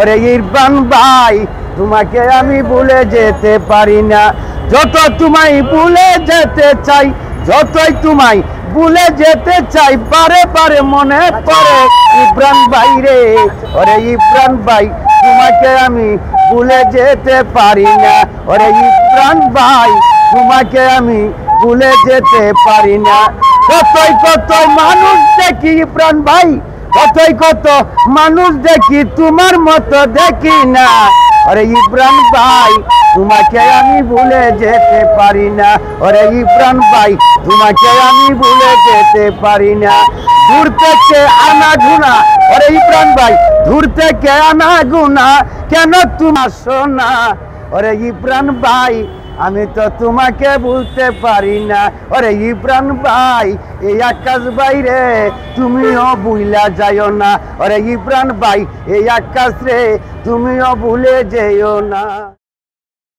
ওরে ইরফান ভাই তোমাকে আমি ভুলে যেতে পারি না। যত তোমায় ভুলে যেতে চাই, যতই তোমায় ভুলে যেতে চাই, বারে বারে মনে পড়ে ইরফান ভাই রে। ওরে ইরফান ভাই তোমাকে আমি ভুলে যেতে পারি না। ওরে ইরফান ভাই তোমাকে আমি ভুলে যেতে পারি না। কতই কত মানুষ দেখি ইরফান ভাই, কতই কত মানুষ দেখি, তোমার মতো দেখি না। ওরে ইরফান ভাই তোমাকে আমি ভুলে যেতে পারি না। ওরে ইরফান ভাই তোমাকে আমি ভুলে যেতে পারি না। দূর থেকে আনা গুনা, ওরে ইরফান ভাই দূর থেকে আনা গুনা, কেন তোমার শোনা। ওরে ইরফান ভাই আমি তো তোমাকে ভুলতে পারি না। ওরে ইরফান ভাই এই আকাশ বাইরে তুমিও ভুলা যাইও না। ওরে ইরফান ভাই এই আকাশ রে তুমিও ভুলে যেও না।